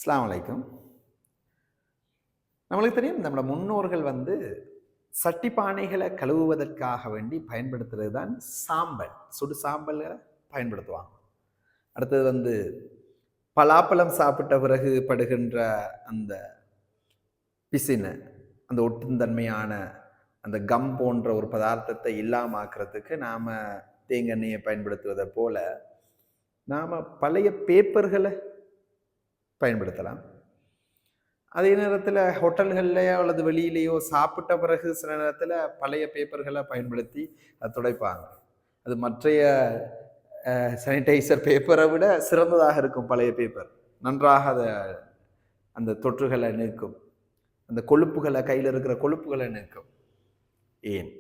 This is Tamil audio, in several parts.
அஸ்ஸலாமு அலைக்கும். நம்மளுக்கு தெரியும் நம்மளோட முன்னோர்கள் சட்டி பானைகளை கழுவுவதற்காக வேண்டி பயன்படுத்துறது தான் சாம்பல். சுடு சாம்பலை பயன்படுத்துவாங்க. அடுத்தது பலாப்பழம் சாப்பிட்ட பிறகு படுகின்ற அந்த பிசினை, அந்த ஒட்டுந்தன்மையான அந்த கம் போன்ற ஒரு பதார்த்தத்தை இல்லாமாக்குறதுக்கு நாம் தேங்காய் பயன்படுத்துவதை போல நாம் பழைய பேப்பர்களை பயன்படுத்தலாம். அதே நேரத்தில் ஹோட்டல்கள்லையோ அல்லது வெளியிலேயோ சாப்பிட்ட பிறகு சில நேரத்தில் பழைய பேப்பர்களை பயன்படுத்தி அதை துடைப்பாங்க. அது மற்றைய சானிடைசர் பேப்பரை விட சிறந்ததாக இருக்கும். பழைய பேப்பர் நன்றாக அந்த தொற்றுகளை நீக்கும், அந்த கொழுப்புகளை, கையில் இருக்கிற கொழுப்புகளை நீக்கும். ஏன்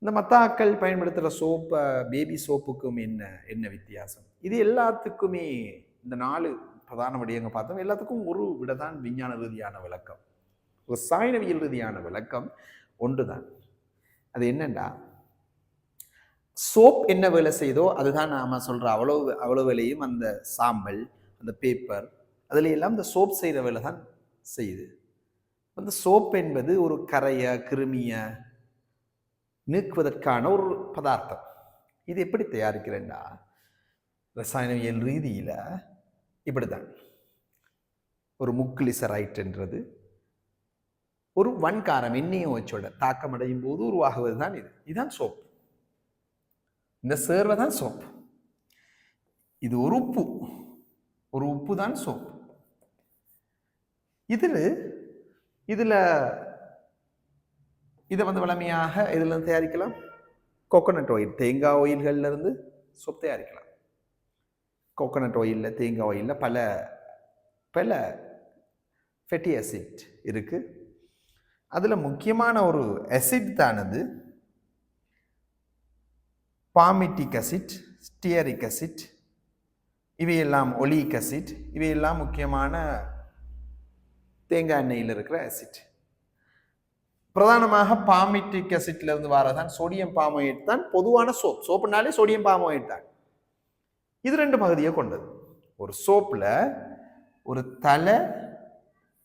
இந்த மத்தாக்கள் பயன்படுத்துகிற சோப்பை பேபி சோப்புக்கும் என்ன வித்தியாசம்? இது எல்லாத்துக்குமே இந்த 4 பிரதான விடயங்கள் பார்த்தோம். எல்லாத்துக்கும் ஒரு விடதான் விஞ்ஞான ரீதியான விளக்கம், ரசாயனவியல் ரீதியான விளக்கம் ஒன்றுதான். அது என்னண்டா, சோப் என்ன வேலை செய்தோ அதுதான் நாம சொல்ற அவ்வளவு வேலையும் அந்த சாம்பல், அந்த பேப்பர், அதுல எல்லாம் இந்த சோப் செய்யற வேலை தான் செய்யுது. அந்த சோப் என்பது ஒரு கரைய கிருமிய நீக்குவதற்கான ஒரு பதார்த்தம். இது எப்படி தயாரிக்கிறேன்டா, ரசாயனவியல் ரீதியில இப்படிதான். ஒரு முக்லிசரைட் என்றது ஒரு வன்காரம் NaOH தாக்கம் அடையும் போது உருவாகுவது தான் இதுதான் சோப். இந்த சேர்வை தான் சோப். இது ஒரு உப்பு தான் சோப். இதுல இதை வளமையாக இதுல இருந்து தயாரிக்கலாம். கோகோனட் ஆயில், தேங்காய் ஆயில்கள்ல இருந்து சோப் தயாரிக்கலாம். கோகோனட் ஆயிலில், தேங்காய் ஆயிலில் பல ஃபெட்டி ஆசிட் இருக்கு. அதில் முக்கியமான ஒரு ஆசிட் தானது பாமிட்டிக் அசிட், ஸ்டியரிக் அசிட், இவையெல்லாம் ஒலிக் அசிட், இவையெல்லாம் முக்கியமான தேங்காய் எண்ணெயில் இருக்கிற ஆசிட். பிரதானமாக பாமிட்டிக் அசிட்ல இருந்து வரதான் சோடியம் பாமோயேட் தான் பொதுவான சோப். சோப்புனாலே சோடியம் பாமோயேட் தான். இது 2 பகுதியை கொண்டது. ஒரு சோப்புல ஒரு தலை,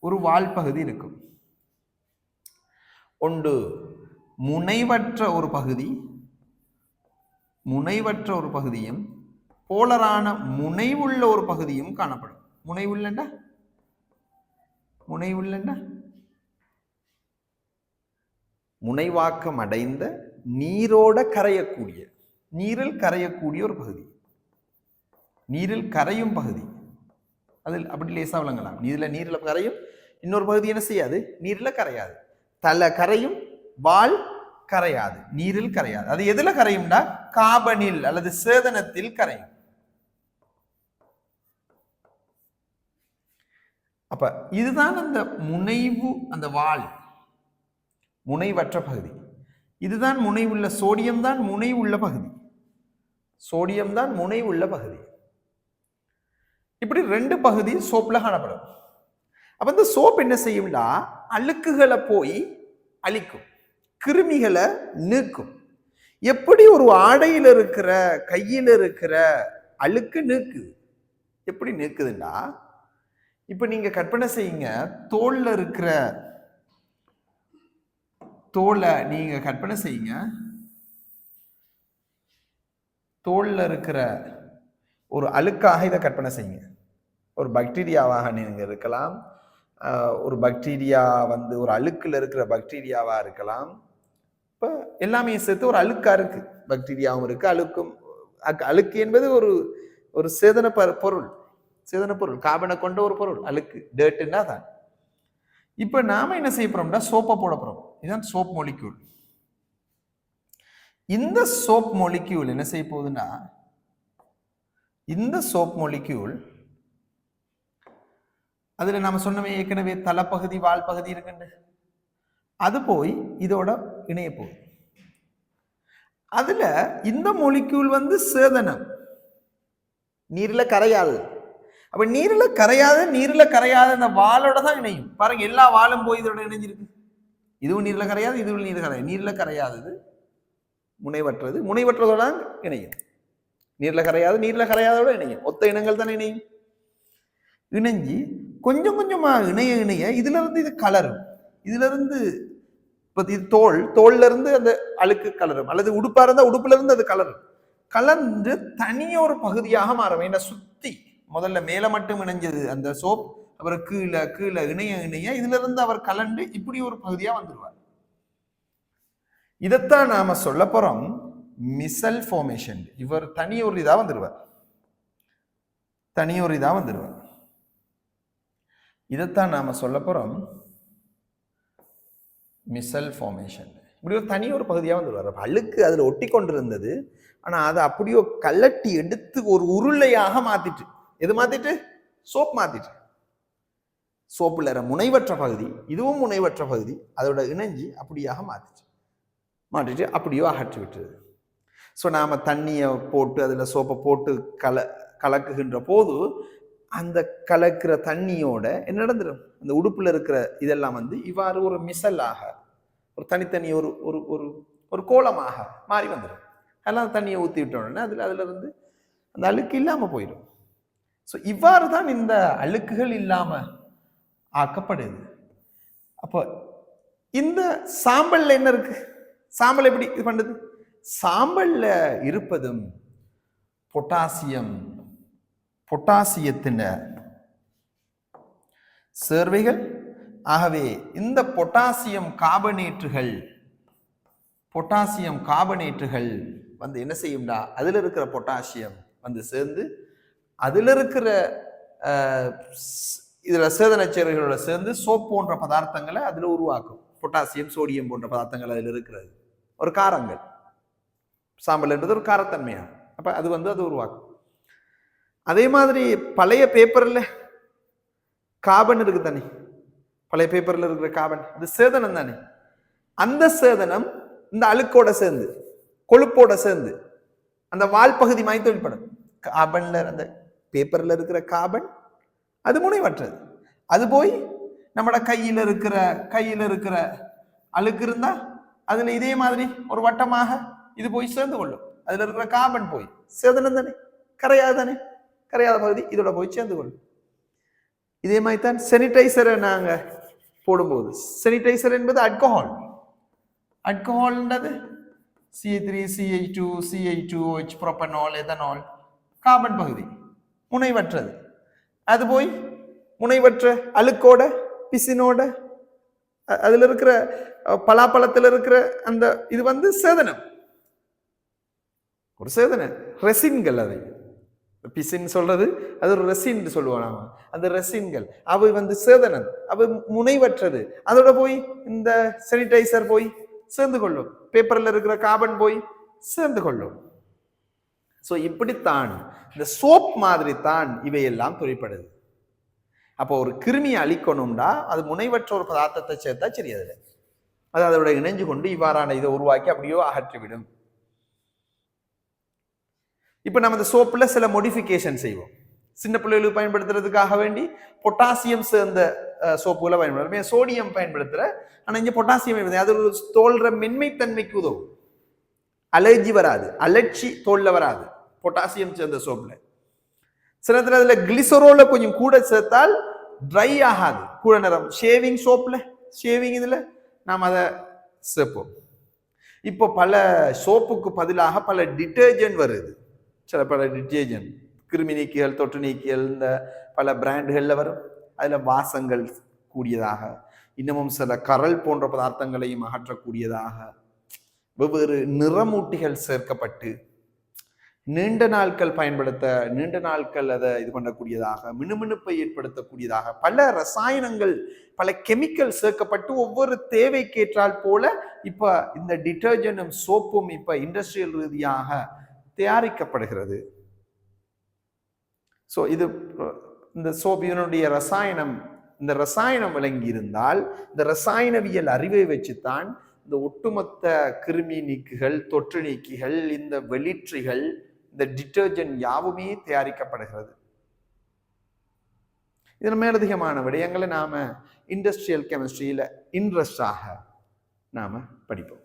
ஒரு வால் பகுதி இருக்கும். ஒன்று முனைவற்ற ஒரு பகுதியும் போலரான முனைவுள்ள ஒரு பகுதியும் காணப்படும். முனைவுள்ளண்டா முனைவாக்கம் அடைந்த நீரில் கரையக்கூடிய ஒரு பகுதி, நீரில் கரையும் பகுதி. அதில் அப்படி லேசா விளங்கலாம். நீரில் கரையும், இன்னொரு பகுதி என்ன செய்யாது, நீரில் கரையாது. தலை கரையும், வால் கரையாது, நீரில் கரையாது. அது எதுல கரையும்டா, காபனில் அல்லது சேதனத்தில் கரையும். அப்ப இதுதான் அந்த முனைவு, அந்த வால் முனைவற்ற பகுதி. இதுதான் முனைவுள்ள, சோடியம் தான் முனைவுள்ள பகுதி. இப்படி 2 பகுதி சோப்ல காணப்படும். அப்ப இந்த சோப் என்ன செய்யும்டா, அழுக்குகளை போய் அழிக்கும், கிருமிகளை நீக்கும். எப்படி ஒரு ஆடையில் இருக்கிற, கையில் இருக்கிற அழுக்கு நீக்குது, எப்படி நீக்குதுண்டா, இப்ப நீங்க கற்பனை செய்யுங்க, தோல்ல இருக்கிற ஒரு அழுக்காக இதை கற்பனை செய்யுங்க. ஒரு பாக்டீரியாவாக நீங்க இருக்கலாம். ஒரு பாக்டீரியா ஒரு அழுக்குல இருக்கிற பாக்டீரியாவா இருக்கலாம். இப்ப எல்லாமே சேர்த்து ஒரு அழுக்கா இருக்கு. பாக்டீரியாவும் இருக்கு, அழுக்கு என்பது ஒரு சேதன பொருள், கார்பனை கொண்ட ஒரு பொருள். அழுக்கு, டர்ட்னா தான். இப்ப நாம என்ன செய்ய போறோம்னா, சோப்பை போட போறோம். இதுதான் சோப் மொலிக்யூல். இந்த சோப் மொலிக்யூல் என்ன செய்ய போகுதுன்னா, இந்த சோப் மொலிக்யூல் அதுல நாம சொன்னவே ஏற்கனவே தலைப்பகுதி, வால் பகுதி இருக்குன்னு, அது போய் இதோட இணைய போகுது. அதுல இந்த மொலிக்யூல் சேதனம், நீரில் கரையாது. அப்ப நீரில் கரையாத அந்த வாலோட தான் இணையும். பாருங்க, எல்லா வாலும் போய் இதோட இணைஞ்சிருக்கு. இதுவும் நீரில் கரையாது, இதுவும் நீரில் கரையாதது முனைவற்றதோட இணையும். நீரில் கரையாதோட இணையும். ஒத்த இனங்கள் தான் இணையும். இணைஞ்சி கொஞ்சம் கொஞ்சமாக இணைய இதுல இருந்து இது கலரும். இதுல இருந்து இப்போ இது தோல்ல இருந்து அந்த அழுக்கு கலரும், அல்லது உடுப்பா இருந்தால் உடுப்புல இருந்து அது கலரும். கலந்து தனியொரு பகுதியாக மாறும். என்ன சுத்தி முதல்ல மேல மட்டும் இணைஞ்சது அந்த சோப், அப்புறம் கீழே கீழே இணைய இதுல இருந்து அவர் கலண்டு இப்படி ஒரு பகுதியா வந்துடுவார். இதைத்தான் நாம சொல்ல போறோம் மிசல் ஃபார்மேஷன். இவர் தனியொரு இதா வந்துடுவார், தனியொரு இதா வந்துடுவார். இதைத்தான் நாம சொல்ல போறோம் மிசல் ஃபார்மேஷன். இப்படி ஒரு தனி ஒரு பகுதியாக வந்துடுவார். அழுக்கு அதில் ஒட்டி கொண்டிருந்தது, ஆனால் அதை அப்படியோ கலட்டி எடுத்து ஒரு உருளையாக மாத்திட்டு, எது மாத்திட்டு? சோப் மாத்திட்டு. சோப்புல முனைவற்ற பகுதி, இதுவும் முனைவற்ற பகுதி, அதோட இணைஞ்சி அப்படியாக மாற்றிட்டு அப்படியோ அகற்றி விட்டுருது. ஸோ நாம் தண்ணியை போட்டு அதில் சோப்பை போட்டு கலக்குகின்ற போது அந்த கலக்கிற தண்ணியோட என்ன நடந்துடும்? அந்த உடுப்புல இருக்கிற இதெல்லாம் இவ்வாறு ஒரு மிசலாக, ஒரு தனித்தனி ஒரு ஒரு ஒரு ஒரு கோலமாக மாறி வந்துடும். அதெல்லாம் தண்ணியை ஊற்றி விட்டோடனே அதுல இருந்து அந்த அழுக்கு இல்லாம போயிடும். ஸோ இவ்வாறு தான் இந்த அழுக்குகள் இல்லாம ஆக்கப்படுது. அப்போ இந்த சாம்பல்ல என்ன இருக்கு? சாம்பல் எப்படி இது பண்ணுது? சாம்பல்ல இருப்பதும் பொட்டாசியத்தின் சேர்வைகள். ஆகவே இந்த பொட்டாசியம் கார்பனேட்டுகள் என்ன செய்யும்டா, அதுல இருக்கிற பொட்டாசியம் சேர்ந்து அதுல இருக்கிற இதுல சேதன சேர்வைகளோட சேர்ந்து சோப் போன்ற பதார்த்தங்களை அதுல உருவாக்கும். பொட்டாசியம், சோடியம் போன்ற பதார்த்தங்கள் அதுல இருக்கிறது ஒரு காரங்கள். சாம்பல் என்றது ஒரு காரத்தன்மையான, அப்ப அது அது உருவாக்கும். அதே மாதிரி பழைய பேப்பர்ல கார்பன் இருக்கு தானே, பழைய பேப்பர்ல இருக்கிற கார்பன் அது சேதனம் தானே. அந்த சேதனம் இந்த அழுக்கோட சேர்ந்து, கொழுப்போட சேர்ந்து அந்த வால் பகுதி மாய் தொழில்படும். கார்பன்ல அந்த பேப்பர்ல இருக்கிற கார்பன் அது முனைவற்றது. அது போய் நம்மட கையில இருக்கிற அழுக்கு இருந்தா அதுல இதே மாதிரி ஒரு வட்டமாக இது போய் சேர்ந்து கொள்ளும். அதுல இருக்கிற கார்பன் போய் சேதனம் தானே, கரையாது தானே, கரையாத பகுதி இதோட போய் சேர்ந்து கொள்ளும். இதே மாதிரி தான் சானிடைசரை நாங்க போடும்போது, சானிடைசர் என்பது அல்கஹால்ன்றது C3CH2 CH2OH புரோபனால் எதனால் கார்பன் பகுதி முனைவற்றது. அது போய் முனைவற்ற அழுக்கோட பிசினோட அதுல இருக்கிற பலாப்பழத்துல இருக்கிற அந்த இது சேதனம், ஒரு சேதனம் ரெசின்கள். அதை பிசின் சொல்றது அது ஒரு ரெசின் சொல்லுவாங்க. அந்த ரெசின்கள் அவை சேதனம், அவை முனைவற்றது. அதோட போய் இந்த சானிடைசர் போய் சேர்ந்து கொள்ளும், பேப்பர்ல இருக்கிற கார்பன் போய் சேர்ந்து கொள்ளும். ஸோ இப்படித்தான் இந்த சோப் மாதிரி தான் இவையெல்லாம் தொழிற்படுது. அப்போ ஒரு கிருமியை அழிக்கணும்டா அது முனைவற்ற ஒரு பதார்த்தத்தை சேர்த்தா சரி, அது அதோட இணைஞ்சு கொண்டு இவ்வாறான இதை உருவாக்கி அப்படியோ அகற்றிவிடும். இப்ப நம்ம இந்த சோப்புல சில மோடிஃபிகேஷன் செய்வோம். சின்ன பிள்ளைகளுக்கு பயன்படுத்துறதுக்காக வேண்டி பொட்டாசியம் சேர்ந்த சோப்புகளை பயன்படுத்துறோம், சோடியம் பயன்படுத்துற. ஆனா இங்க பொட்டாசியம் அது ஒரு தோல்ற மென்மைத்தன்மைக்கு உதவும், அலர்ஜி வராது, அலர்ச்சி தோல்ல வராது பொட்டாசியம் சேர்ந்த சோப்புல. சில நேரத்தில் அதுல கிளிசரோல கொஞ்சம் கூட சேர்த்தால் ட்ரை ஆகாது, கூட நேரம். ஷேவிங் சோப்ல, ஷேவிங் இதுல நாம் அதை சேர்ப்போம். இப்போ பல சோப்புக்கு பதிலாக பல டிட்டர்ஜென்ட் வருது. பல டிட்டர்ஜென்ட் கிருமி நீக்கிகள், தொற்று நீக்கிகள் இந்த பல பிராண்டுகள்ல வரும். அதுல வாசங்கள் கூடியதாக, இன்னமும் சில கரல் போன்ற பதார்த்தங்களையும் அகற்றக்கூடியதாக, வெவ்வேறு நிறமூட்டிகள் சேர்க்கப்பட்டு நீண்ட நாட்கள் அதை இது பண்ணக்கூடியதாக, மினுமினுப்பை ஏற்படுத்தக்கூடியதாக பல ரசாயனங்கள், பல கெமிக்கல் சேர்க்கப்பட்டு ஒவ்வொரு தேவைக்கேற்றால் போல இப்ப இந்த டிட்டர்ஜென்டும் சோப்பும் இப்ப இண்டஸ்ட்ரியல் ரீதியாக தயாரிக்கப்படுகிறது. ஸோ இது இந்த சோப் இதனுடைய இந்த ரசாயனம் விளங்கி இருந்தால் இந்த ரசாயனவியல் அறிவை வச்சுத்தான் இந்த ஒட்டுமொத்த கிருமி நீக்குகள், தொற்று நீக்கிகள், இந்த வெளிற்றிகள், இந்த டிட்டர்ஜென்ட் யாவுமே தயாரிக்கப்படுகிறது. இதில் மேலதிகமான விடயங்களை நாம இண்டஸ்ட்ரியல் கெமிஸ்ட்ரியில இன்ட்ரெஸ்டாக நாம படிப்போம்.